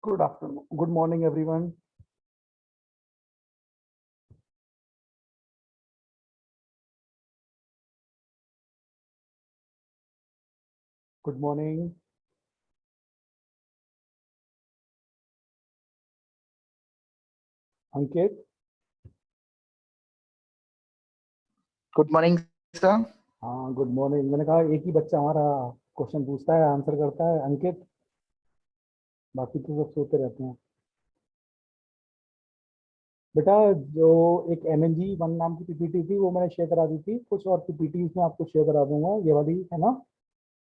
Good afternoon. Good morning, everyone. Good morning. Ankit. Good morning sir. हाँ, good morning. मैंने कहा एक ही बच्चा हमारा क्वेश्चन पूछता है, आंसर करता है, अंकित। बाकी तो सब सोते रहते हैं। बेटा, जो एक MNG 1 नाम की पीपीटी थी वो मैंने शेयर करा दी थी। कुछ और पीपीटी में आपको शेयर करा दूंगा, ये वाली है ना।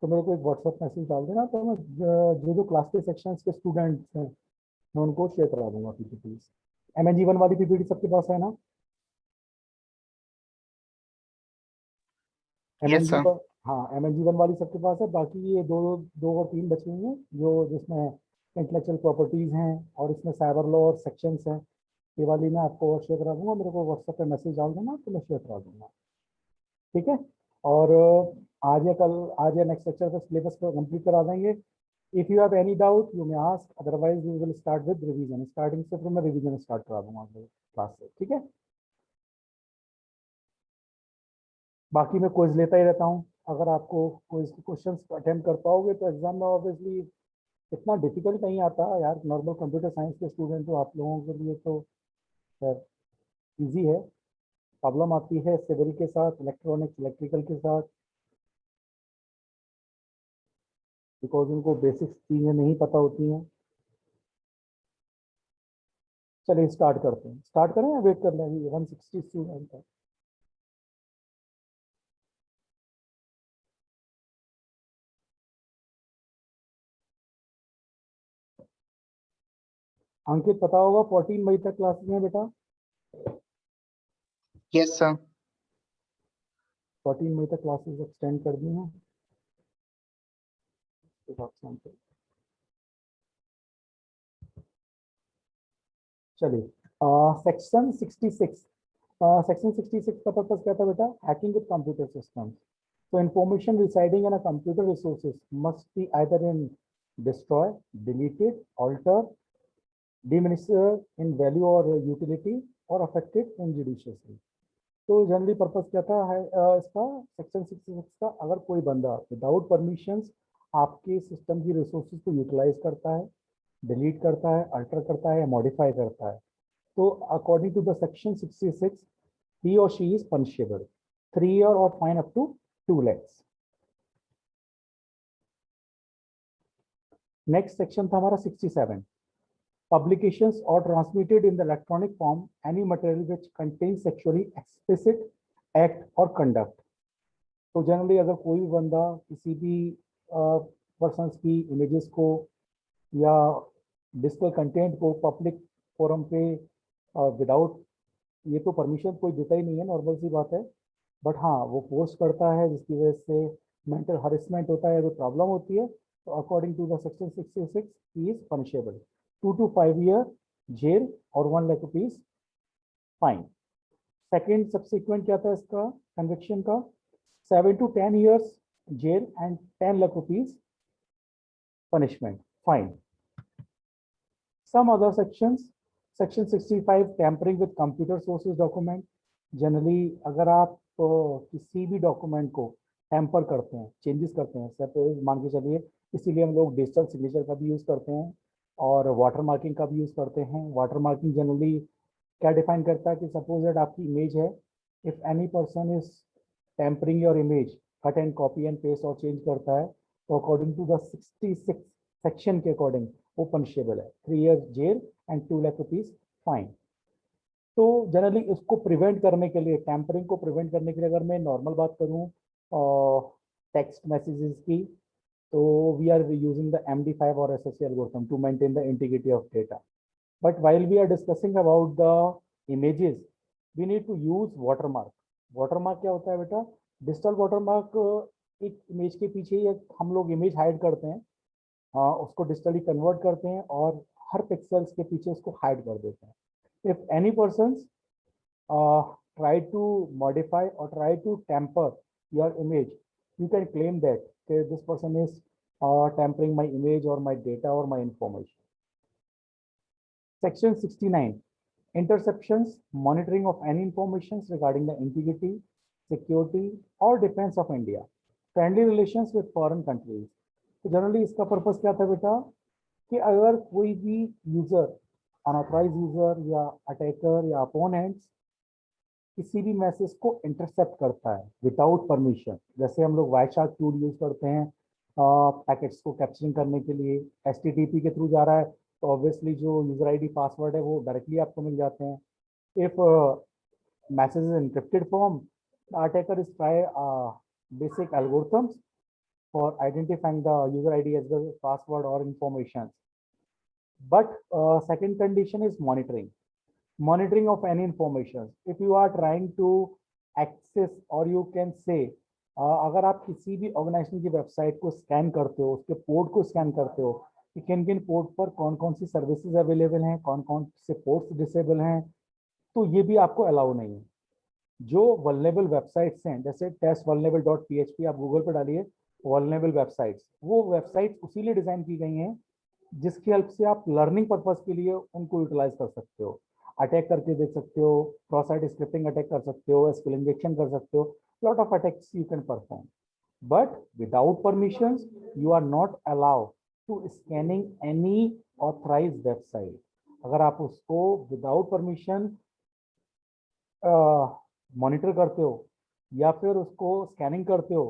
तो मेरे को एक व्हाट्सएप मैसेज डाल देना, तो मैं जो जो क्लास के सेक्शंस के स्टूडेंट्स हैं मैं उनको शेयर करा दूंगा पीपीटी। MNG 1 वाली पीपीटी सबके पास है ना? Yes MNG sir. पर, हाँ, MNG 1 वाली सबके पास है। बाकी ये दो दो और तीन बचे हुए हैं जो जिसमें इंटेलेक्चुअल प्रॉपर्टीज हैं और इसमें साइबर लॉ और सेक्शंस हैं। ये वाली मैं आपको और शेयर करा दूंगा। मेरे को व्हाट्सएप पे मैसेज डाल देना तो मैं शेयर करा दूंगा, ठीक है। और आज या कल, आज या नेक्स्ट लेक्चर का सिलेबस को कंप्लीट करा देंगे। If you have any doubt you may ask, otherwise we will start with revision. Starting से फिर मैं रिवीजन स्टार्ट करा दूंगा क्लास से, ठीक है। बाकी मैं क्विज लेता ही रहता हूँ। अगर आपको क्विज क्वेश्चंस अटेम्प्ट कर पाओगे तो एग्जाम में ऑब्वियसली इतना डिफिकल्ट नहीं आता यार। नॉर्मल कंप्यूटर साइंस के स्टूडेंट तो आप लोगों के लिए तो खैर ईजी है। प्रॉब्लम आती है सिविल के साथ, इलेक्ट्रॉनिक्स इलेक्ट्रिकल के साथ, बिकॉज उनको बेसिक चीज़ें नहीं पता होती हैं। चलिए स्टार्ट करते हैं। स्टार्ट करें या वेट कर लें? अभी 160 स्टूडेंट है। अंकित, पता होगा 14 मई तक क्लासेस हैं बेटा। Yes sir. 14 मई तक क्लासेस एक्सटेंड कर दी हैं। चलिए, सेक्शन 66। सेक्शन 66 का पर्पस क्या था बेटा? Hacking with computer systems. So information residing in a computer resources must be either in destroy, deleted, alter, diminish in value or utility or affected injudiciously. तो generally purpose क्या था है इसका? Section 66 का, अगर कोई बंदा विदाउट परमिशंस आपके सिस्टम की रिसोर्सेज को यूटिलाइज करता है, डिलीट करता है, अल्टर करता है या मॉडिफाई करता है, तो according to the section 66 he or she is punishable 3 year or fine up to 2 lakhs. Next section था हमारा 67। Publications or transmitted in the electronic form any material which contains sexually explicit act or conduct. तो generally अगर कोई भी बंदा किसी भी persons की इमेजेस को या डिजिटल कंटेंट को पब्लिक फोरम पे विदाउट, ये तो परमिशन कोई देता ही नहीं है, नॉर्मल सी बात है, बट हाँ वो पोस्ट करता है जिसकी वजह से मेंटल हरेसमेंट होता है, जो प्रॉब्लम होती है, तो according to the section 66 he is punishable 2 to 5 year jail और 1 lakh rupees fine. Second subsequent क्या था इसका कन्विक्शन का? 7 to 10 years jail and 10 lakh rupees punishment fine. Some other sections, section 65 tampering with computer sources document. Generally अगर आप किसी भी document को टेम्पर करते हैं, चेंजेस करते हैं, सपोज मान के चलिए, इसीलिए हम लोग डिजिटल सिग्नेचर का भी यूज़ करते हैं और वाटर मार्किंग का भी यूज़ करते हैं। वाटर मार्किंग जनरली क्या डिफाइन करता है कि सपोज दैट आपकी इमेज है, if any person is tampering your image, cut and copy and paste और चेंज करता है, तो अकॉर्डिंग टू द 66 सेक्शन के अकॉर्डिंग वो पनिशेबल है 3 years jail and 2 lakh rupees fine. तो जनरली इसको प्रिवेंट करने के लिए, टैंपरिंग को प्रिवेंट करने के लिए, अगर मैं नॉर्मल बात करूं टेक्स्ट मैसेजेस की, तो we are using the MD5 और SSE algorithm to maintain the integrity of data. But while we are discussing about the images we need to use watermark. watermark क्या होता है बेटा? डिजिटल वाटरमार्क एक image के पीछे ही हम लोग इमेज हाइड करते हैं, उसको डिजिटली कन्वर्ट करते हैं और हर पिक्सल्स के पीछे उसको हाइड कर देते हैं। If any persons try to modify or try to tamper your image, you can claim that okay, this person is tampering my image or my data or my information. Section 69, interceptions, monitoring of any information regarding the integrity, security or defense of India, friendly relations with foreign countries. तो generally इसका purpose क्या था बेटा कि अगर कोई भी user, unauthorized user या अटैकर या अपोनेंट्स किसी भी मैसेज को इंटरसेप्ट करता है विदाउट परमिशन, जैसे हम लोग वाईशार्क टूल यूज करते हैं पैकेट्स को कैप्चरिंग करने के लिए, HTTP के थ्रू जा रहा है तो ऑब्वियसली जो यूजर आईडी पासवर्ड है वो डायरेक्टली आपको मिल जाते हैं. If message is encrypted form, the attacker is try basic algorithms for identifying the user ID as well as password or information. But second condition is monitoring of any information. If you are trying to access or you can say अगर आप किसी भी organisation की website को scan करते हो, उसके port को स्कैन करते हो कि किन किन पोर्ट पर कौन कौन सी सर्विसेज अवेलेबल हैं, कौन कौन से पोर्ट्स डिसेबल हैं, तो ये भी आपको अलाउ नहीं है. जो वल्नरेबल वेबसाइट्स हैं जैसे test-vulnerable.php आप गूगल पर डालिए वल्नरेबल वेबसाइट्स, वो वेबसाइट्स उसी लिए डिजाइन की गई हैं जिसकी हेल्प से आप लर्निंग पर्पस के लिए उनको यूटिलाइज कर सकते हो, अटैक करके देख सकते हो, क्रॉस साइट स्क्रिप्टिंग अटैक कर सकते हो, एसक्यूएल इंजेक्शन कर सकते हो, lot of attacks you can perform. But without permissions, you are not allowed to scanning any authorized website. अगर आप उसको without permission मॉनिटर करते हो या फिर उसको स्कैनिंग करते हो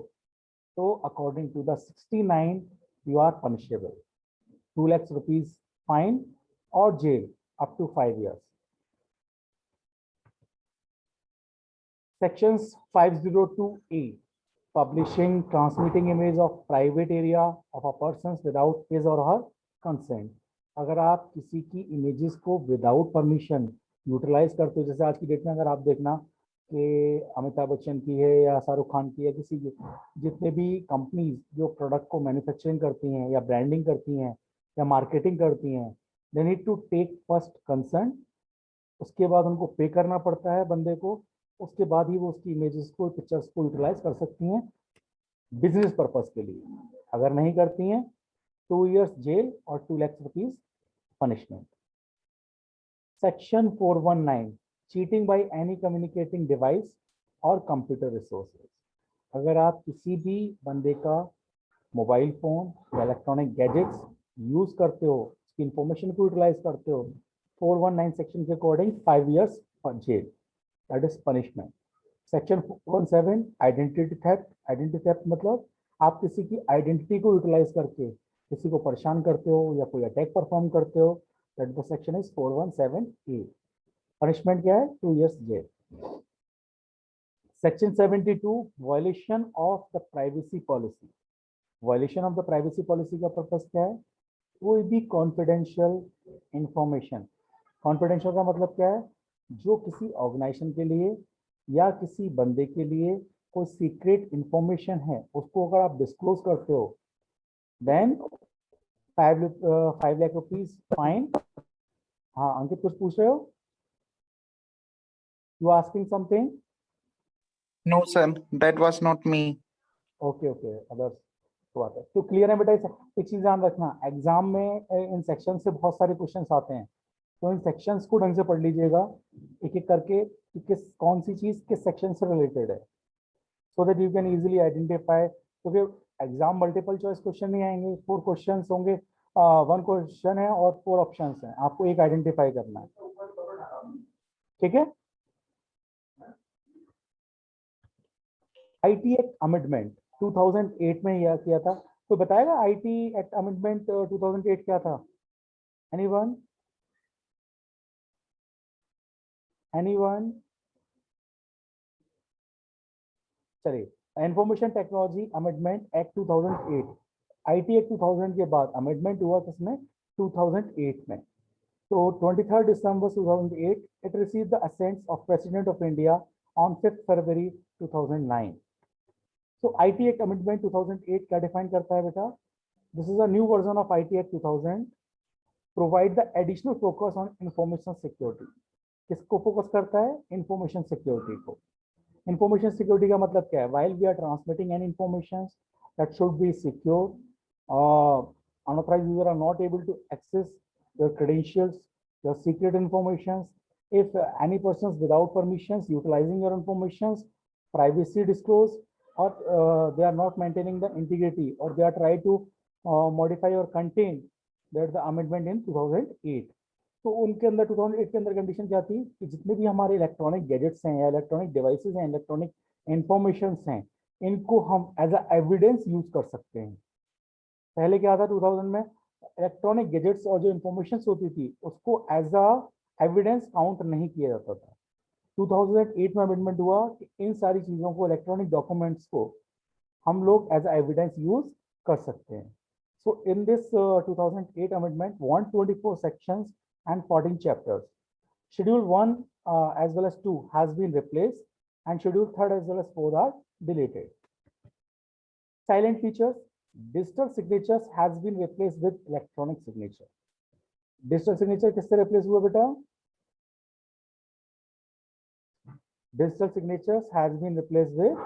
तो according to the 69 you are punishable. 2 lakhs rupees fine or jail up to 5 years. Sections 502A, publishing, transmitting image of private area of a person without his or her consent. अगर आप किसी की images को without permission utilise करते हो, जैसे आज की डेट में अगर आप देखना कि अमिताभ बच्चन की है या शाहरुख खान की है, किसी की, जितने भी कंपनीज जो प्रोडक्ट को मैन्युफैक्चरिंग करती हैं या ब्रांडिंग करती हैं या मार्केटिंग करती हैं, they need to take first concern. उसके बाद उनको पे करना पड़ता है बंदे को, उसके बाद ही वो उसकी इमेजेस को, पिक्चर्स को यूटिलाइज कर सकती हैं बिजनेस पर्पस के लिए. अगर नहीं करती हैं 2 years जेल और 2 lakhs rupees punishment. Section 419, cheating by any communicating device और कंप्यूटर रिसोर्सेज. अगर आप किसी भी बंदे का मोबाइल फोन या इलेक्ट्रॉनिक गैजेट्स यूज करते हो, उसकी इंफॉर्मेशन को यूटिलाइज करते हो, 419 सेक्शन के according 5 years jail, that is punishment. Section 417, identity theft. Identity theft मतलब आप किसी की आइडेंटिटी को यूटिलाइज करके किसी को परेशान करते हो या कोई अटैक परफॉर्म करते हो, that the section is 417A. Punishment क्या है? 2 years jail. Section 72, violation of the privacy policy. Violation of the privacy policy का पर्पस क्या है? कोई भी कॉन्फिडेंशियल इंफॉर्मेशन, कॉन्फिडेंशियल का मतलब क्या है? जो किसी ऑर्गेनाइजेशन के लिए या किसी बंदे के लिए कोई सीक्रेट इंफॉर्मेशन है, उसको अगर आप डिस्क्लोज करते हो, देन 5 lakh rupees फाइन. हाँ अंकित, कुछ पूछ रहे हो? You asking something? No, sir, that was not me. Okay okay, others तो बात है. तो क्लियर है बेटा? एक चीज ध्यान रखना, एग्जाम में इन सेक्शन से बहुत सारे क्वेश्चंस आते हैं, तो इन सेक्शंस को ढंग से पढ़ लीजिएगा एक एक करके कि किस कौन सी चीज किस सेक्शन से रिलेटेड है, so that you can easily identify. क्योंकि एग्जाम मल्टीपल चॉइस क्वेश्चन नहीं आएंगे, 4 क्वेश्चंस होंगे, 1 क्वेश्चन है और 4 ऑप्शंस हैं, आपको एक आइडेंटिफाई करना है. ठीक है. आईटी एक्ट अमेंडमेंट 2008 में यह किया था. तो बताएगा आईटी एक्ट अमेंडमेंट 2008 क्या था? एनीवन? चलिए, information technology amendment act 2008. IT act 2000 के बाद अमेंडमेंट हुआ किसमें? 2008 में. तो 23 December 2008 it received the assent of President of India on 5th February 2009. So IT Act Amendment 2008 क्या डिफाइन करता है बेटा? This is a new version of IT Act 2000, provide the additional focus on information security. किसको focus करता है? Information security को. Information security का मतलब क्या है? While we are transmitting any information that should be secure, unauthorized user are not able to access your credentials, your secret informations. If any persons without permissions utilizing your informations, privacy disclosed, or they are not maintaining the integrity, or they are trying to modify or contain, that's the amendment in 2008. तो उनके अंदर 2008 के अंदर condition क्या थी कि जितने भी हमारे इलेक्ट्रॉनिक गैजेट्स हैं या इलेक्ट्रॉनिक डिवाइसेस हैं, इलेक्ट्रॉनिक इंफॉर्मेशन हैं, इनको हम एज अ एविडेंस यूज कर सकते हैं। पहले क्या था 2000 में, इलेक्ट्रॉनिक गैजेट्स और जो इंफॉर्मेशन होती थी उसको एज अ एविडेंस काउंट नहीं किया जाता था। 2008 में अमेंडमेंट हुआ कि इन सारी चीजों को, इलेक्ट्रॉनिक डॉक्यूमेंट्स को हम लोग एज अ एविडेंस यूज कर सकते हैं। So in this 2008 amendment 124 sections and 14 chapters. Schedule 1 as well as 2 has been replaced, and Schedule 3 as well as 4 are deleted. Silent features, digital signatures has been replaced with electronic signature. Digital signature किससे replace हुआ बेटा? Digital signatures has been replaced with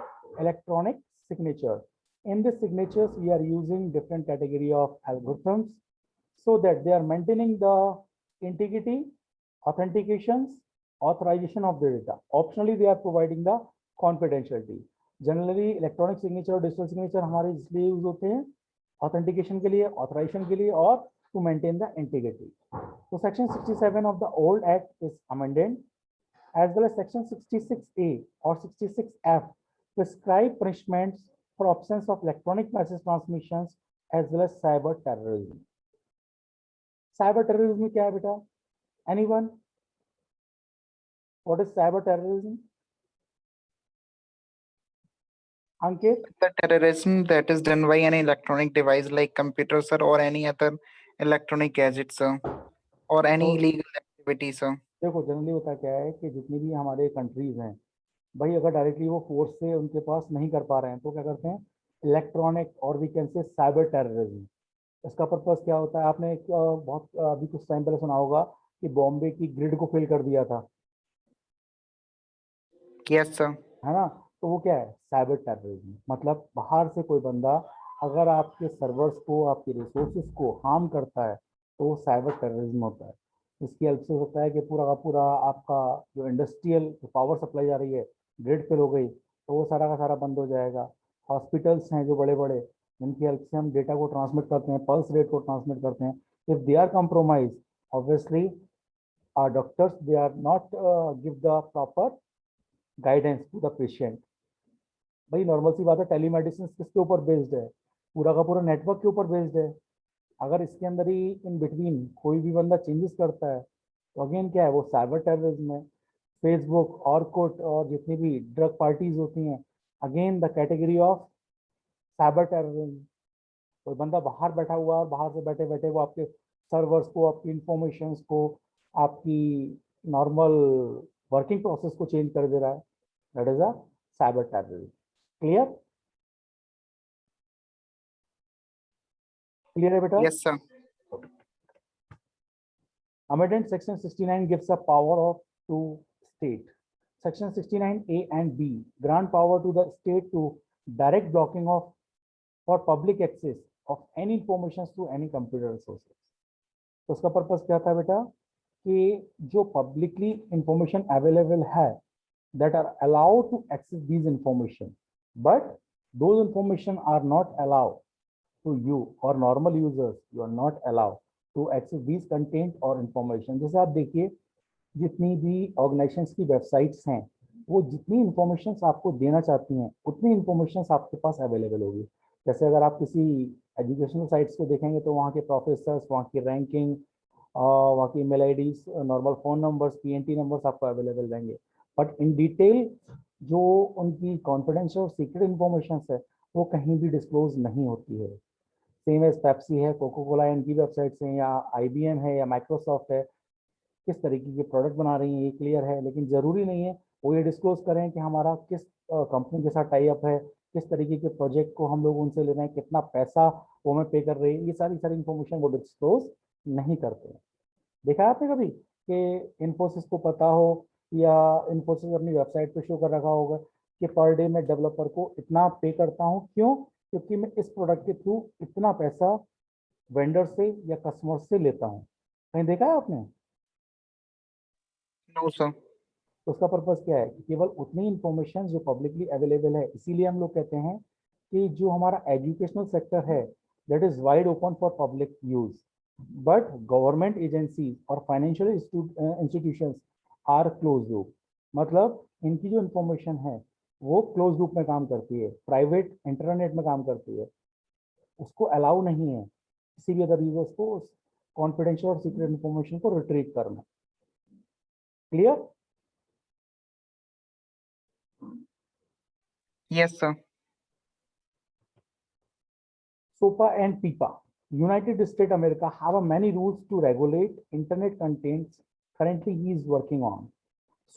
electronic signature. In the signatures, we are using different category of algorithms so that they are maintaining the integrity, authentications, authorization of the data. Optionally, they are providing the confidentiality. Generally, electronic signature और digital signature हमारे इसलिए use होते हैं authentication के लिए, authorization के लिए, और to maintain the integrity. So section 67 of the old act is amended, as well as section 66A or 66F prescribe punishments for absence of electronic message transmissions as well as cyber terrorism. Cyber terrorism क्या है बेटा? Anyone? What is cyber terrorism? Ankit? The terrorism that is done by any electronic device like computer, sir, or any other electronic gadget, sir, or any illegal activity, sir. देखो generally होता क्या है कि जितनी भी हमारे कंट्रीज हैं भाई, अगर डायरेक्टली वो फोर्स से उनके पास नहीं कर पा रहे हैं तो क्या करते हैं? इलेक्ट्रॉनिक, और we can say cyber terrorism. इसका पर्पस क्या होता है? आपने एक बहुत अभी कुछ टाइम पहले सुना होगा कि बॉम्बे की ग्रिड को फेल कर दिया था, Yes, sir. है ना? तो वो क्या है? Cyber terrorism. मतलब बाहर से कोई बंदा अगर आपके सर्वर्स को, आपके रिसोर्सेज को हार्म करता है तो वो साइबर टेररिज्म होता है। इसकी हेल्प से होता है कि पूरा का पूरा आपका जो इंडस्ट्रियल पावर सप्लाई जा रही है, ग्रिड फेल हो गई तो वो सारा का सारा बंद हो जाएगा। हॉस्पिटल्स हैं जो बड़े बड़े, जिनकी हेल्प से हम डेटा को ट्रांसमिट करते हैं, पल्स रेट को ट्रांसमिट करते हैं, if they are compromised, obviously our doctors, they are not give the proper guidance to the patient. भाई नॉर्मल सी बात है, टेलीमेडिसिन किसके ऊपर बेस्ड है? पूरा का पूरा नेटवर्क के ऊपर बेस्ड है। अगर इसके अंदर ही इन बिटवीन कोई भी बंदा चेंजेस करता है तो अगेन क्या है? वो साइबर टेररिज्म है। फेसबुक, ऑर्कुट और जितनी भी ड्रग पार्टीज होती हैं, again the category of cyber terrorism. कोई बंदा बाहर बैठा हुआ है और बाहर से बैठे बैठे वो आपके सर्वर्स को, आपकी इंफॉर्मेशंस को, आपकी नॉर्मल वर्किंग प्रोसेस को चेंज कर दे रहा है, that is a cyber terrorism. Clear? Clear है बेटा? Yes, sir. Amendment section 69 gives a power of to state. Section 69A and B grant power to the state to direct blocking of for public access of any information through any computer resources. तो उसका purpose क्या था बेटा? कि जो publicly information available है, that are allowed to access these information, but those information are not allowed to you or normal users, you are not allowed to access these content or information. जैसे आप देखिए, जितनी भी organisations की websites हैं, वो जितनी इंफॉर्मेशन आपको देना चाहती हैं उतनी इंफॉर्मेशन आपके पास अवेलेबल होगी। जैसे अगर आप किसी एजुकेशनल साइट्स को देखेंगे तो वहाँ के प्रोफेसर्स, वहाँ की रैंकिंग, वहाँ की email IDs, normal phone numbers, PNT numbers आपको अवेलेबल रहेंगे। बट इन डिटेल जो उनकी कॉन्फिडेंशियल और सीक्रेट इंफॉर्मेशन है वो कहीं भी डिस्क्लोज नहीं होती है। सेम एज पेप्सी है, कोको कोला इनकी वेबसाइट्स हैं, या आईबीएम है या माइक्रोसॉफ्ट है, किस तरीके के प्रोडक्ट बना रही हैं ये क्लियर है, लेकिन ज़रूरी नहीं है वो ये डिस्क्लोज करें कि हमारा किस कंपनी के साथ टाई अप है, किस तरीके के प्रोजेक्ट को हम लोग उनसे ले रहे हैं, कितना पैसा वो हमें पे कर रहे हैं, ये सारी सारी इंफॉर्मेशन वो डिस्क्लोज नहीं करते हैं। देखा है आपने कभी कि इन्फोसिस को पता हो या इन्फोसिस अपनी वेबसाइट पे शो कर रखा होगा कि पर डे मैं डेवलपर को इतना पे करता हूँ, क्यों? क्योंकि मैं इस प्रोडक्ट के थ्रू इतना पैसा वेंडर से या कस्टमर से लेता हूँ। कहीं देखा है आपने? No, sir. तो उसका पर्पस क्या है कि केवल उतनी इंफॉर्मेशन जो पब्लिकली अवेलेबल है, इसीलिए हम लोग कहते हैं कि जो हमारा एजुकेशनल सेक्टर है that is wide open for public use, but government agency और financial institutions are close loop. मतलब इनकी जो इंफॉर्मेशन है वो क्लोज लूप में काम करती है, प्राइवेट इंटरनेट में काम करती है, उसको अलाउ नहीं है किसी भी अदर यूजर्स को उस कॉन्फिडेंशियल और सीक्रेट इंफॉर्मेशन को रिट्रीव करना। Clear? Yes, sir. SOPA and PIPA, United States America, have a many rules to regulate internet contents. Currently, he is working on.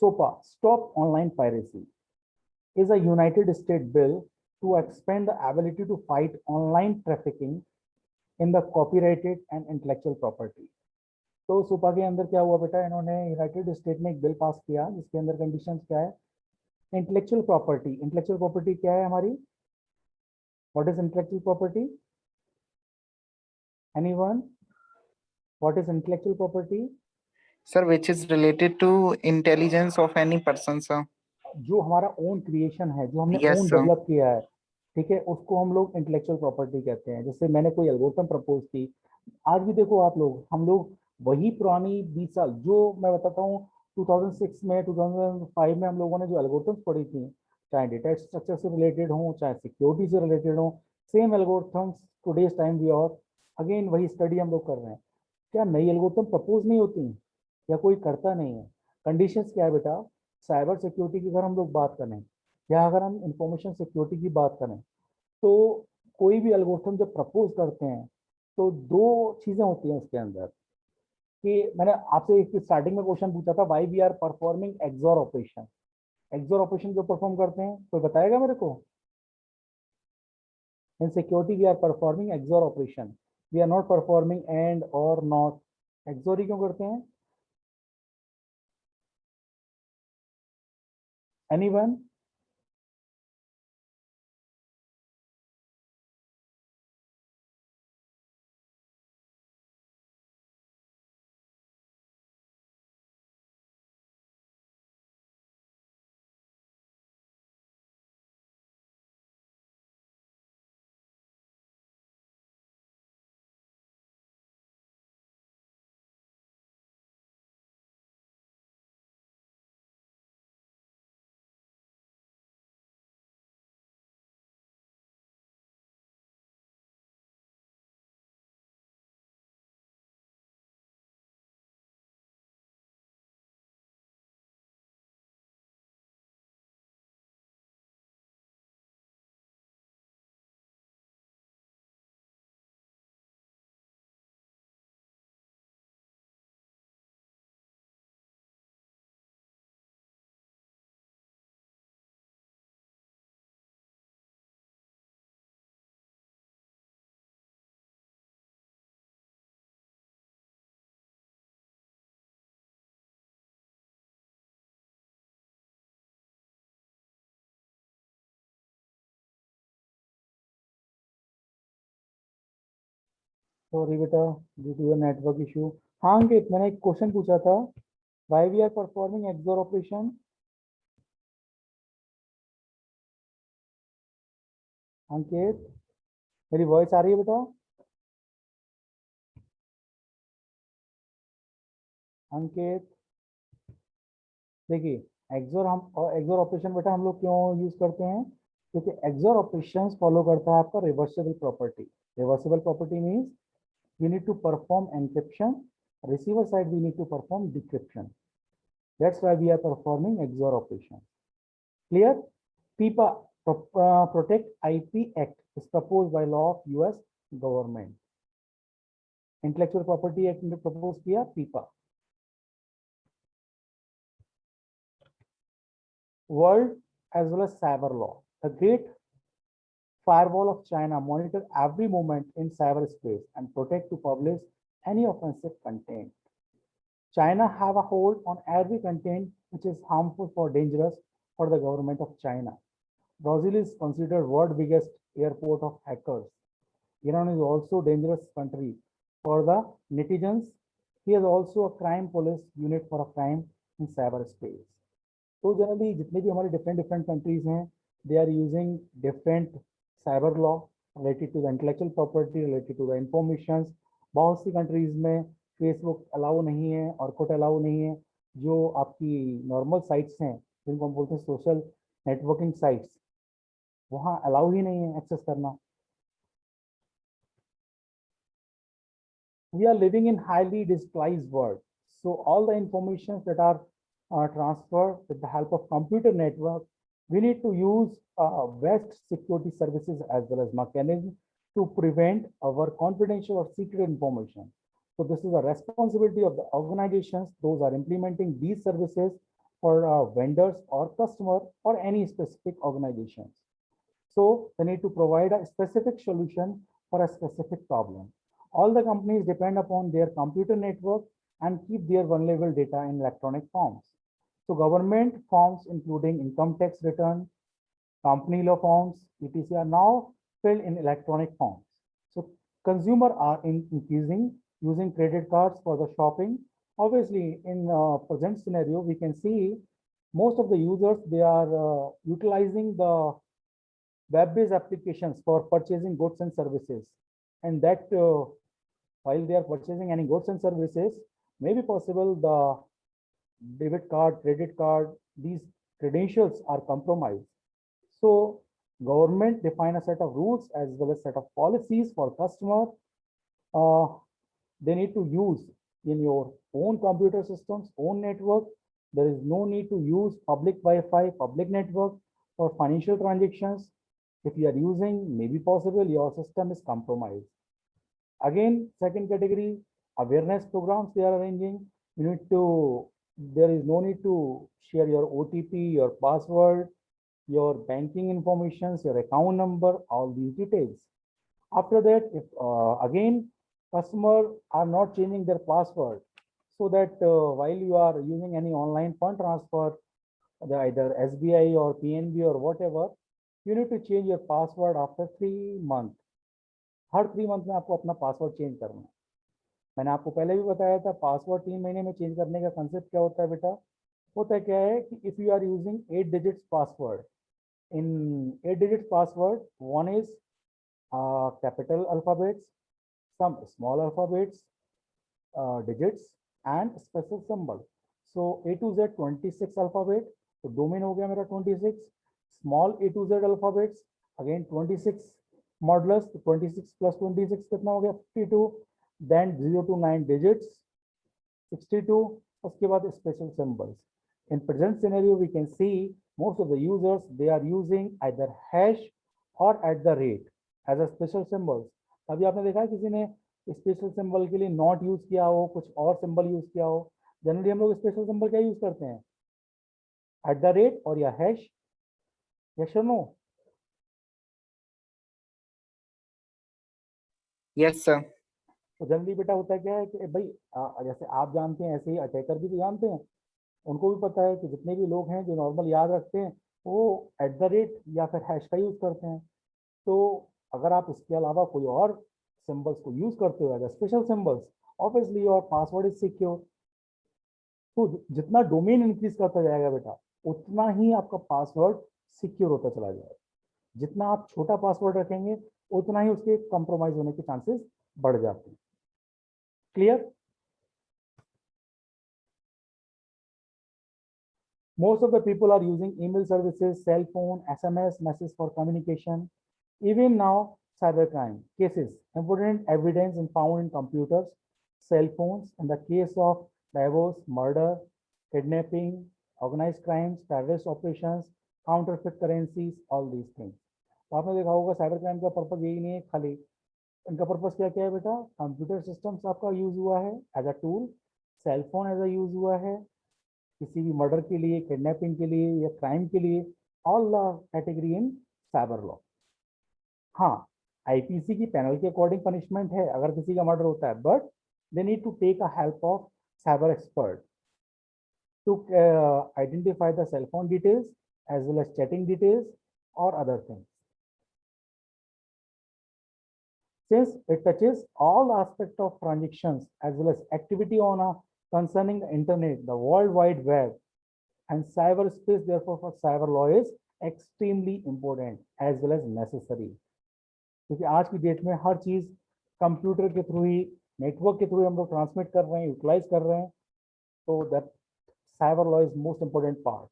SOPA, Stop Online Piracy, is a United States bill to expand the ability to fight online trafficking in the copyrighted and intellectual property. तो सोपा के अंदर क्या हुआ बेटा, इन्होंने United state में एक bill pass किया जिसके अंदर कंडीशंस क्या है, इंटेलेक्चुअल प्रॉपर्टी। इंटेलेक्चुअल प्रॉपर्टी क्या है हमारी? What is intellectual property? Anyone? What is intellectual property? Sir, which is related to intelligence of any person, sir. जो हमारा ओन क्रिएशन है, जो हमने Yes, ओन sir. डेवलप किया है, ठीक है, उसको हम लोग इंटेलेक्चुअल प्रॉपर्टी कहते हैं। जैसे मैंने कोई एल्गोरिथम प्रपोज की, आज भी देखो आप लोग, हम लोग वही पुरानी 20 साल जो मैं बताता हूँ 2006 में 2005 में हम लोगों ने जो एल्गोरिथम्स पढ़ी थी, चाहे डेटा स्ट्रक्चर से रिलेटेड हो चाहे सिक्योरिटी से रिलेटेड हो, same algorithms today's time we और अगेन वही स्टडी हम लोग कर रहे हैं। क्या नई एल्गोरिथम प्रपोज नहीं होती या कोई करता नहीं है? कंडीशंस क्या है बेटा? साइबर सिक्योरिटी की अगर हम लोग बात करें या अगर हम इंफॉर्मेशन सिक्योरिटी की बात करें, तो कोई भी एल्गोरिथम जब प्रपोज करते हैं तो दो चीजें होती हैं उसके अंदर। कि मैंने आपसे एक स्टार्टिंग में क्वेश्चन पूछा था, why we are performing XOR operation. XOR operation जो परफॉर्म करते हैं कोई बताएगा मेरे को? In security we are performing XOR operation, we are not performing and और नॉट। एक्सॉर ही क्यों करते हैं? एनीवन? सॉरी बेटा, ड्यू टू नेटवर्क इशू। हाँ अंकित, मैंने एक क्वेश्चन पूछा था, why we are performing XOR operation. Ankit, मेरी वॉइस आ रही है बेटा? अंकित, देखिए, एक्सोर ऑपरेशन बेटा हम लोग क्यों यूज करते हैं? क्योंकि एक्सोर ऑपरेशन फॉलो करता है आपका reversible property. Reversible property means we need to perform encryption, receiver side we need to perform decryption. That's why we are performing XOR operation. Clear? PIPA, protect IP act is proposed by law of US government. Intellectual property act ने propose किया PIPA. World as well as cyber law. The Great Firewall of China monitor every movement in cyberspace and protect to publish any offensive content. China have a hold on every content which is harmful or dangerous for the government of China. Brazil is considered world biggest airport of hackers. Iran is also dangerous country for the netizens. He has also a crime police unit for a crime in cyberspace. तो generally जितने भी हमारे different different countries हैं, they are using different cyber law related to the intellectual property, related to the information. बहुत सी countries में Facebook allow नहीं है, ऑर्कुट अलाउ नहीं है. जो आपकी नॉर्मल साइट्स हैं जिनको हम बोलते हैं सोशल नेटवर्किंग साइट्स, वहाँ अलाउ ही नहीं है एक्सेस करना. We are living in highly digitalized world. So all the informations that are transferred with the help of computer network, we need to use best security services as well as mechanisms to prevent our confidential or secret information. So this is a responsibility of the organizations. Those are implementing these services for vendors or customer or any specific organizations. So they need to provide a specific solution for a specific problem. All the companies depend upon their computer network and keep their vulnerable data in electronic forms. So government forms, including income tax return, company law forms, etc., are now filled in electronic forms. So consumer are increasing using credit cards for the shopping. Obviously, in present scenario, we can see most of the users, they are utilizing the web-based applications for purchasing goods and services, and that while they are purchasing any goods and services, may be possible the debit card, credit card, these credentials are compromised. So government define a set of rules as well as set of policies for customer. They need to use in your own computer systems, own network. There is no need to use public Wi-Fi, public network for financial transactions. If you are using, maybe possible your system is compromised. Again, second category, awareness programs they are arranging. You need to, there is no need to share your OTP, your password, your banking information, your account number, all these details. After that, if again, customer are not changing their password, so that while you are using any online fund transfer, either SBI or PNB or whatever, you need to change your password after 3 months. Her 3 month में आपको अपना password change करना है. मैंने आपको पहले भी बताया था पासवर्ड 3 महीने में चेंज करने का कंसेप्ट क्या होता है बेटा. होता क्या है कि if you are using 8 digits password, in 8 digits password, one is capital alphabets, some small alphabets, digits and special symbol. So A to Z 26 alphabet, तो domain हो गया मेरा 26. Small A to Z alphabets, again 26 modulus, 26 plus 26 कितना हो गया 52. Then 0 to 9 digits 62. उसके बाद special symbols. In present scenario, we can see most of the users, they are using either hash or at the rate as a special symbols. अभी आपने देखा है किसी ने स्पेशल सिंबल के लिए नॉट यूज किया हो, कुछ और सिंबल यूज किया हो. जनरली हम लोग स्पेशल सिंबल क्या यूज करते हैं, एट द रेट और या हैश, यस और नो. Yes, sir. तो जनरली बेटा होता है क्या है कि भाई जैसे आप जानते हैं ऐसे ही अटैकर भी तो जानते हैं. उनको भी पता है कि जितने भी लोग हैं जो नॉर्मल याद रखते हैं वो एट द रेट या फिर हैश का यूज करते हैं. तो अगर आप इसके अलावा कोई और सिंबल्स को यूज करते हो as special symbols, obviously your password is secure. तो जितना डोमेन इंक्रीज करता जाएगा बेटा, उतना ही आपका पासवर्ड सिक्योर होता चला जाएगा. जितना आप छोटा पासवर्ड रखेंगे उतना ही उसके कंप्रोमाइज होने के चांसेस बढ़ जाते हैं. Clear. Most of the people are using email services, cell phone, SMS, message for communication. Even now, cybercrime cases, important evidence is found in computers, cell phones. In the case of divorce, murder, kidnapping, organized crimes, terrorist operations, counterfeit currencies, all these things. तो आपने देखा होगा cyber crime का purpose यही नहीं है खाली. इनका पर्पज क्या क्या है बेटा, कंप्यूटर सिस्टम्स आपका यूज हुआ है as a tool, cell phone as a use हुआ है किसी भी मर्डर के लिए, किडनैपिंग के लिए या क्राइम के लिए, all the category in cyber law. हाँ, आईपीसी की पैनल के अकॉर्डिंग पनिशमेंट है अगर किसी का मर्डर होता है, but they need to take a help of cyber expert to identify the cell phone details as well as chatting details और other things. Since it touches all aspects of transactions as well as activity on a concerning the internet, the world wide web and cyberspace, therefore for cyber law is extremely important as well as necessary. क्योंकि आज की date में हर चीज computer के through ही, network के through हम लोग transmit कर रहे हैं, यूटिलाइज कर रहे हैं, तो that cyber law is most important part.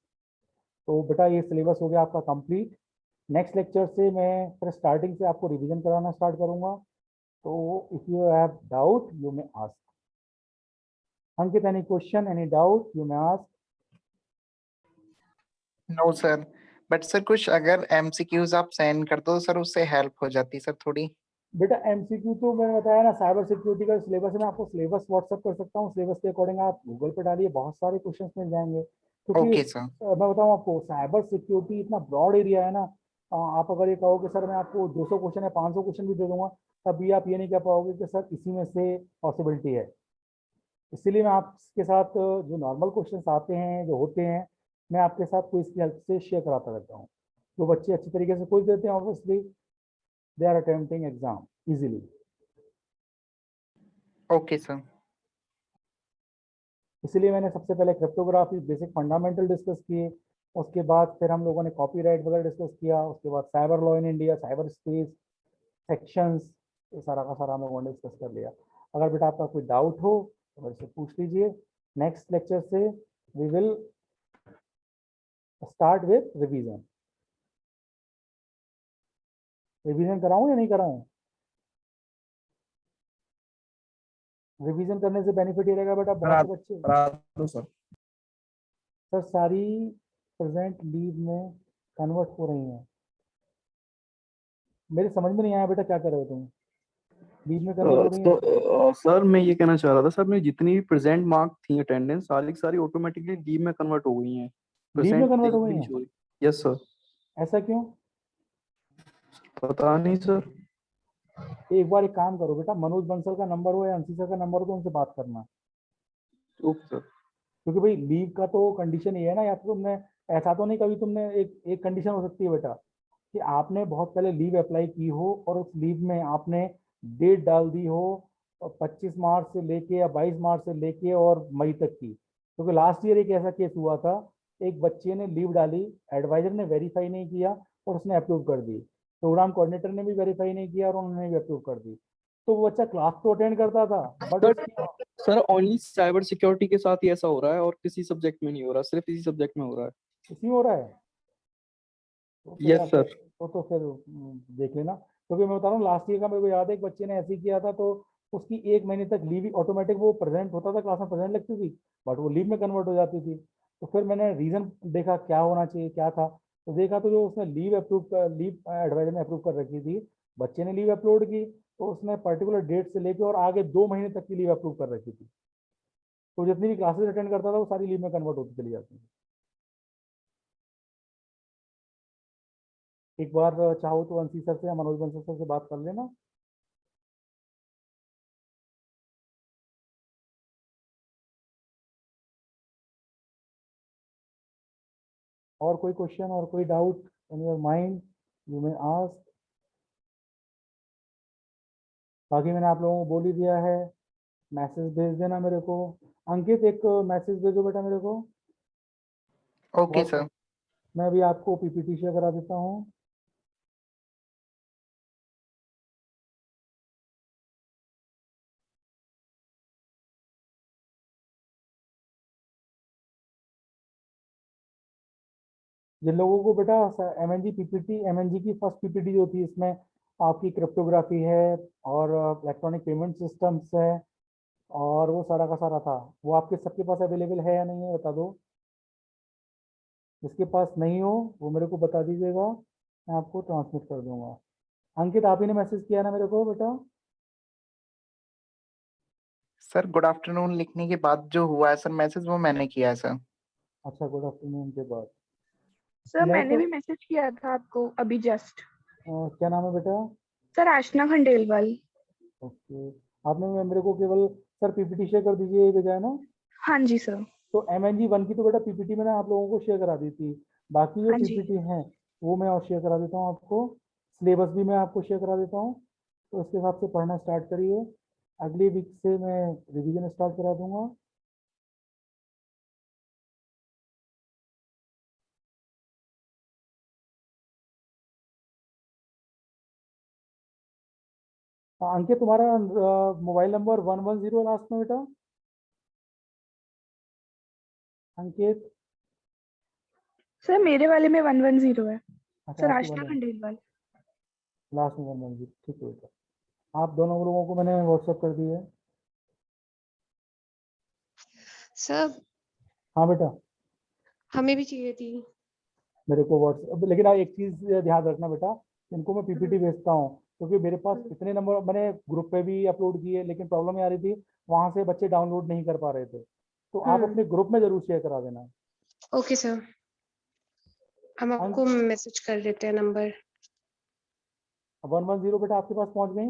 तो बेटा ये सिलेबस हो गया आपका कंप्लीट। नेक्स्ट लेक्चर से मैं फिर स्टार्टिंग से आपको रिवीजन कराना स्टार्ट करूंगा। तो if you have doubt you may ask. Ankit, any question, any doubt you may ask? No sir, but sir कुछ अगर एमसीक्यूज आप सेंड कर दो सर, उससे हेल्प हो जाती सर थोड़ी। बेटा एमसीक्यू तो मैंने बताया ना, साइबर सिक्योरिटी का सिलेबस है, मैं आपको सिलेबस व्हाट्सअप कर सकता हूँ। सिलेबस के अकॉर्डिंग आप गूगल पे डालिए, बहुत सारे क्वेश्चंस मिल जाएंगे। क्योंकि ओके सर। मैं बताऊँ आपको, साइबर सिक्योरिटी इतना ब्रॉड एरिया है ना। आप अगर ये कहो कि सर मैं आपको 200 क्वेश्चन या 500 क्वेश्चन भी दे दूंगा, तब भी आप ये नहीं कह पाओगे कि सर इसी में से पॉसिबिलिटी है। इसीलिए मैं आपके साथ जो नॉर्मल क्वेश्चंस आते हैं, जो होते हैं, मैं आपके साथ क्विज की हेल्प से शेयर कराता रहता हूँ। जो बच्चे अच्छी तरीके से क्विज देते हैं, obviously they are attempting exam easily. Okay sir. इसीलिए मैंने सबसे पहले क्रिप्टोग्राफी बेसिक फंडामेंटल डिस्कस किए, उसके बाद फिर हम लोगों ने कॉपीराइट वगैरह डिस्कस किया, उसके बाद cyber law in India, cyber space, sections, ये सारा का सारा हम लोगों ने डिस्कस कर लिया। अगर बेटा आपका कोई डाउट हो तो मेरे से पूछ लीजिए। नेक्स्ट लेक्चर से we will start with revision. Revision कराऊं या नहीं कराऊं? रिवीजन करने से बेनिफिट ये रहेगा बेटा, बहुत से बच्चे करा दो सर। सर सारी प्रेजेंट लीव में कन्वर्ट हो रही हैं। मेरे समझ में नहीं आया बेटा, क्या कर रहे हो तुम? लीव में कन्वर्ट हो रही हैं? तो सर मैं ये कहना चाह रहा था सर, मेरी जितनी भी प्रेजेंट मार्क थी अटेंडेंस, सारी की सारी ऑटोमेटिकली लीव में कन्वर्ट हो गई हैं। लीव में प्रेजेंट कन्वर्ट हो भी गई नहीं हैं? शो रही। Yes sir. ऐसा क्यों? पता नहीं सर। एक बार एक काम करो बेटा, मनोज बंसल का नंबर हो या अंशी सर का नंबर हो तो उनसे बात करना। Okay sir. क्योंकि भाई लीव का तो कंडीशन ये है ना, या तो तुमने, ऐसा तो नहीं कभी तुमने, एक कंडीशन हो सकती है बेटा कि आपने बहुत पहले लीव अप्लाई की हो और उस लीव में आपने डेट डाल दी हो, और 25 मार्च से लेके या 22 मार्च से लेके और मई तक की। क्योंकि लास्ट ईयर एक ऐसा केस हुआ था, एक बच्चे ने लीव डाली, एडवाइजर ने वेरीफाई नहीं किया और उसने अप्रूव कर दी। प्रोग्राम कोऑर्डिनेटर ने भी वेरीफाई नहीं किया और उन्होंने भी अप्रूव कर दी। तो वो बच्चा क्लास तो अटेंड करता था, बट सर उसकी सर ओनली साइबर सिक्योरिटी के साथ ही ऐसा हो रहा है और किसी सब्जेक्ट में नहीं हो रहा, सिर्फ इसी सब्जेक्ट में हो रहा है। इसी हो रहा है। तो फिर यस यार सर। तो फिर देख लेना। क्योंकि मैं बता रहा हूँ, लास्ट ईयर का मेरे को याद है, एक बच्चे ने ऐसे ही किया था, तो उसकी 1 महीने तक लीव ऑटोमेटिक वो प्रेजेंट होता था, क्लास में प्रेजेंट लगती थी, बट वो लीव में कन्वर्ट हो जाती थी। तो फिर मैंने रीजन देखा क्या होना चाहिए, क्या था। तो देखा तो जो उसने लीव एडवाइजर ने अप्रूव कर रखी थी, बच्चे ने लीव अपलोड की, तो उसने पर्टिकुलर डेट से लेके और आगे 2 महीने तक की लीव अप्रूव कर रखी थी। तो जितनी भी क्लासेस अटेंड करता था वो सारी लीव में कन्वर्ट होती चली जाती थी। एक बार चाहो तो अंशी सर से या मनोज बंसल सर से बात कर लेना। और कोई क्वेश्चन और कोई doubt in your mind you may ask. बाकी मैंने आप लोगों को बोल ही दिया है, मैसेज भेज देना मेरे को। अंकित एक मैसेज भेजो बेटा मेरे को ओके सर। व्हाट्सएप। मैं अभी आपको पीपीटी शेयर करा देता हूँ। जिन लोगों को बेटा एमएनजी पीपीटी, एमएनजी की फर्स्ट पीपीटी जो थी, इसमें आपकी क्रिप्टोग्राफी है और इलेक्ट्रॉनिक पेमेंट सिस्टम्स है और वो सारा का सारा था, वो आपके सबके पास अवेलेबल है या नहीं है बता दो। जिसके पास नहीं हो वो मेरे को बता दीजिएगा, मैं आपको ट्रांसमिट कर दूंगा। अंकित आप ही ने मैसेज किया ना मेरे को बेटा? सर गुड आफ्टरनून लिखने के बाद जो हुआ है सर मैसेज, वो मैंने किया है सर। अच्छा, गुड आफ्टरनून के बाद सर किया है मैंने तो भी मैसेज किया था आपको अभी जस्ट। क्या नाम है बेटा? सर आशना खंडेलवाल। ओके, आपने मेरे को केवल सर पीपीटी शेयर कर दीजिए ये भेजा है ना? हाँ जी सर। तो एमएनजी 1 की तो बेटा पीपीटी मैंने आप लोगों को शेयर करा दी थी। बाकी जो हाँ जी। पीपीटी हैं वो मैं और शेयर करा देता हूँ आपको। सिलेबस भी मैं आपको शेयर करा देता हूँ, तो उसके हिसाब से पढ़ना स्टार्ट करिए। अगली वीक से मैं रिवीजन स्टार्ट करा दूंगा। अंकित तुम्हारा मोबाइल नंबर 110 लास्ट में बेटा। अंकित सर मेरे वाले में 110 है। अच्छा सर आपकी आशना खंडेलवाल। लास्ट में 110 ठीक है बेटा। आप दोनों लोगों को मैंने व्हाट्सएप कर दिया है। सर हाँ बेटा हमें भी चाहिए थी। मेरे को व्हाट्सएप, लेकिन आप एक चीज ध्यान रखना बेटा, इनको मैं पीपीटी भेजता हूँ क्योंकि मेरे पास इतने नंबर मैंने ग्रुप पे भी अपलोड किए, लेकिन प्रॉब्लम ये आ रही थी वहां से बच्चे डाउनलोड नहीं कर पा रहे थे। तो आप अपने ग्रुप में जरूर शेयर करा देना। ओके सर, हम आपको मैसेज कर देते हैं नंबर। 110 बेटा आपके पास पहुंच गई।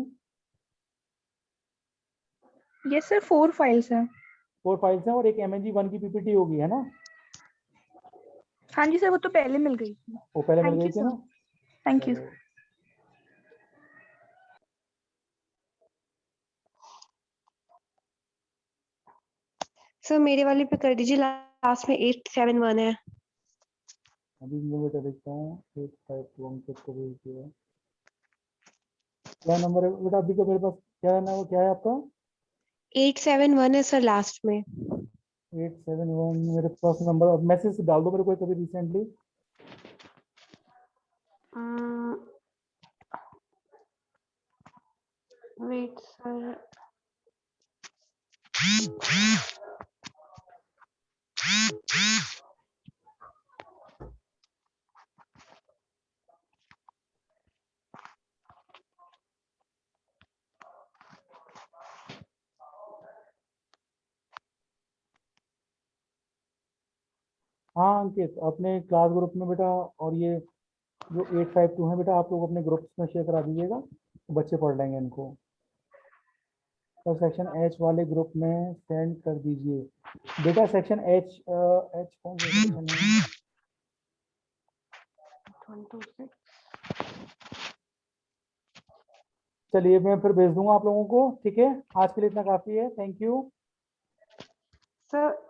यस सर 4 फाइल्स हैं। 4 फाइल्स हैं और एक MNG1 की पीपीटी होगी, है ना? हाँ जी सर, वो तो पहले मिल गई थी। वो पहले मिल थैंक गई यू थी सर। ना? Thank you. चलो। सर मेरे वाले पे कर दीजिए, लास्ट में 871 है। अभी मैं बेटा देखता हूँ 852 अंकित को भेज दिया। क्या नंबर है बेटा अभी का मेरे पास? क्या है ना, वो क्या है आपका? 871 है सर लास्ट में। 871 मेरे पास नंबर, मैसेज डाल दो मेरे को कभी रिसेंटली। वेट सर, हाँ अंकित अपने क्लास ग्रुप में बेटा, और ये जो 852 है बेटा आप लोग अपने ग्रुप्स में शेयर करा दीजिएगा तो बच्चे पढ़ लेंगे इनको। तो सेक्शन H वाले ग्रुप में सेंड कर दीजिए बेटा। सेक्शन H कौन सा सेक्शन है? 126। चलिए मैं फिर भेज दूंगा आप लोगों को, ठीक है? आज के लिए इतना काफी है, थैंक यू। सर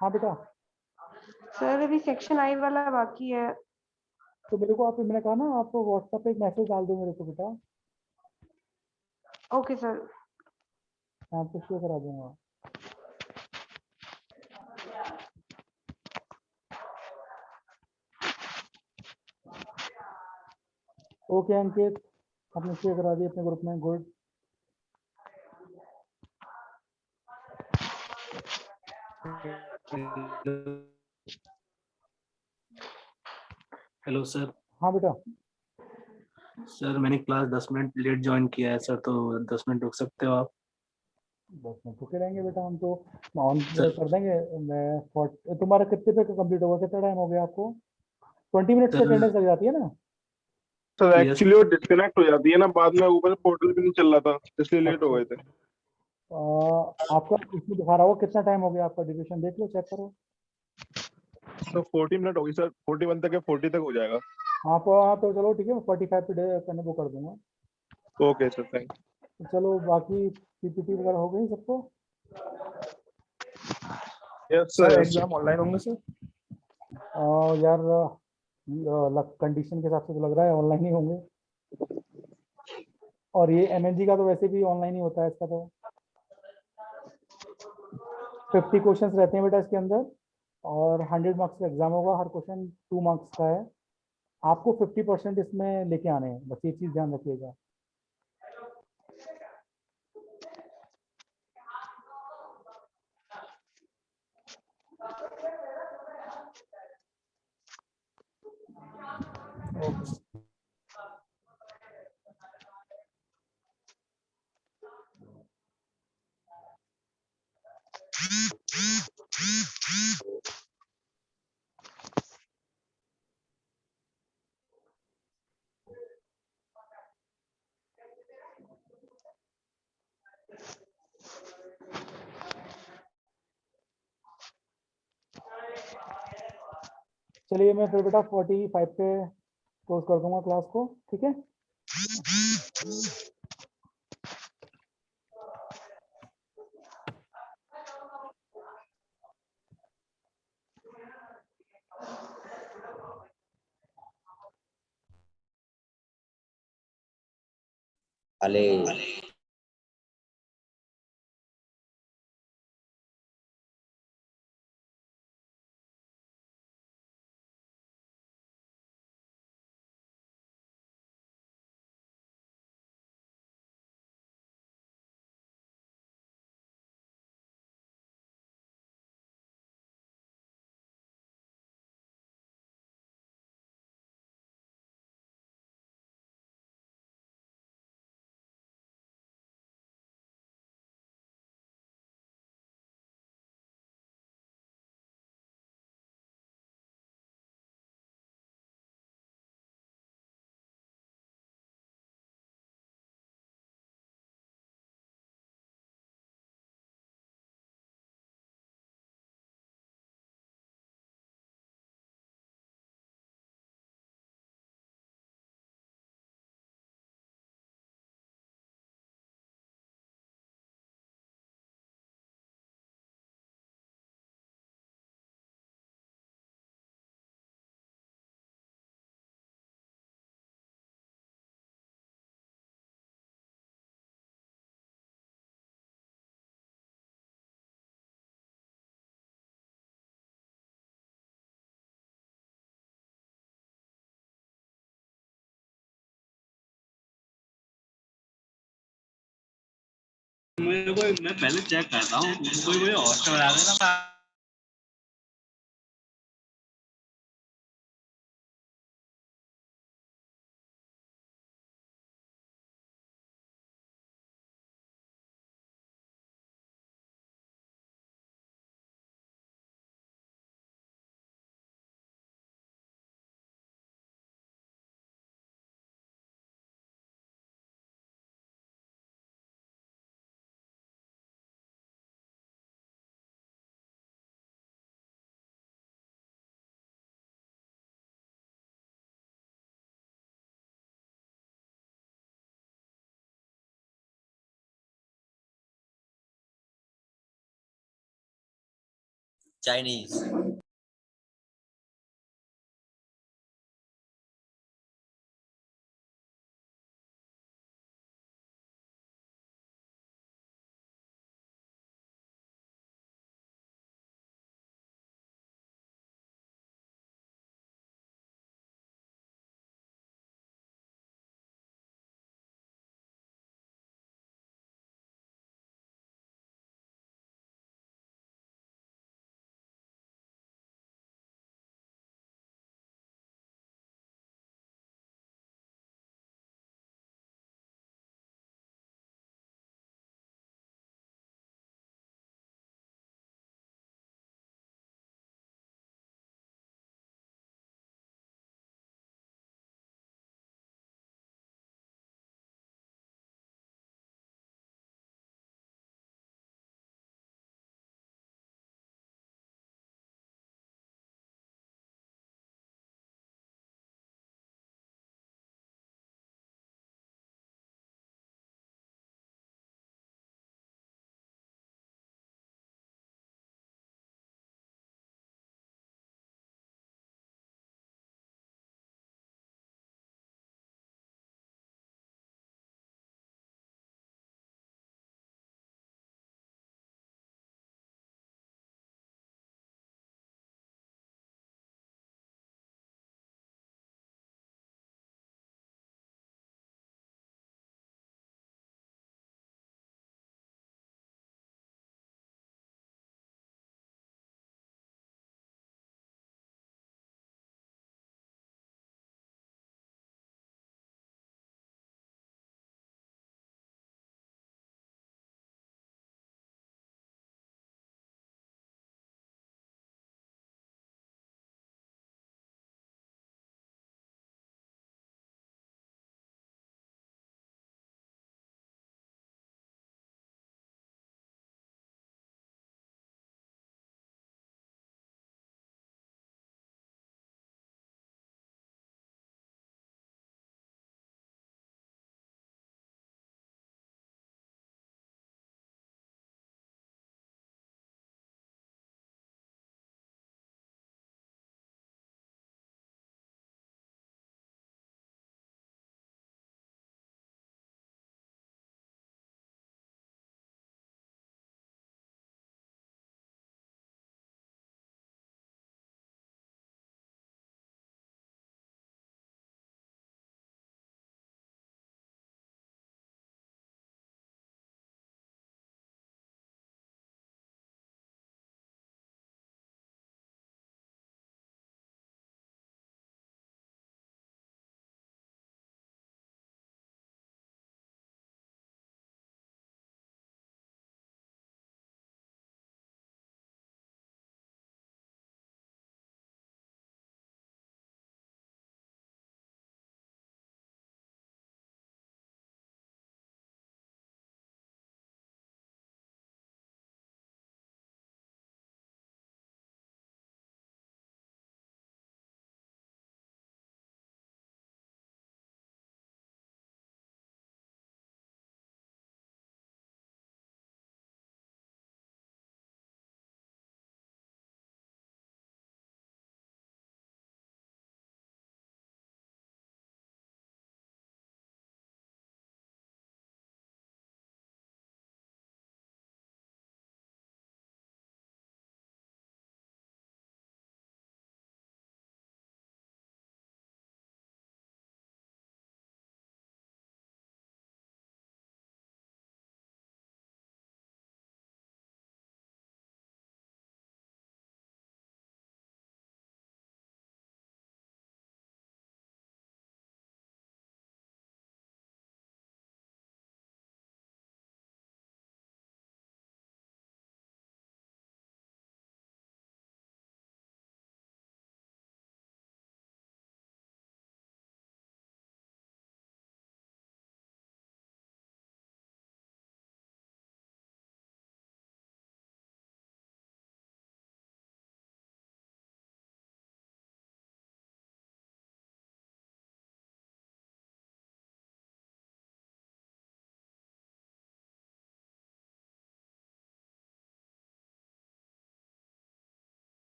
हाँ बेटा सर अभी सेक्शन आई वाला बाकी है। तो मेरे को आप, मैंने कहा ना आपको व्हाट्सएप पे एक मैसेज डाल दो मेरे को बेटा, ओके सर। मैं आपको शेयर करा दूंगा। ओके अंकित आपने शेयर करा दिया अपने ग्रुप में, गुड। Hello sir. हाँ बेटा सर मैंने क्लास 10 मिनट लेट ज्वाइन किया है सर, तो 10 मिनट रुक सकते हो आप? 10 मिनट रुके रहेंगे बेटा, हम तो ऑन सर कर देंगे। तुम्हारा कितने पे कंप्लीट होगा, कितना टाइम हो गया आपको? 20 मिनट्स की सर अटेंडेंस लग जाती है ना? सर यस एक्चुअली वो डिस्कनेक्ट हो जाती है ना बाद में, ऊपर पोर्टल भी नहीं चल रहा था इसलिए लेट हो अच्छा गए थे। आपका इसमें दिखा रहा होगा कितना टाइम हो गया आपका, ड्यूरेशन देख लो, चेक करो। तो 40 मिनट होगी सर, 41 तक या 40 तक हो जाएगा। हाँ तो चलो ठीक है, मैं 45 पे करने को कर दूंगा। ओके सर, थैंक तो चलो बाकी PPT वगैरह हो गई सबको? You. Yes sir sir. Exam online होंगे सर? यार कंडीशन के हिसाब से तो लग रहा है ऑनलाइन ही होंगे, और ये MNG का तो वैसे भी ऑनलाइन ही होता है इसका तो। 50 क्वेश्चंस रहते हैं बेटा इसके अंदर, और 100 मार्क्स का एग्जाम होगा, हर क्वेश्चन 2 मार्क्स का है। आपको 50% इसमें लेके आने हैं, बस ये चीज ध्यान रखिएगा। चलिए मैं फिर बेटा 45 पे क्लोज कर दूंगा क्लास को, ठीक है? अले मेरे को मैं पहले चेक करता हूँ कोई कोई हॉस्टल आ गया ना Chinese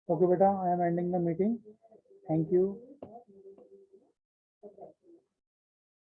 Okay, beta, I am ending the meeting. Thank you.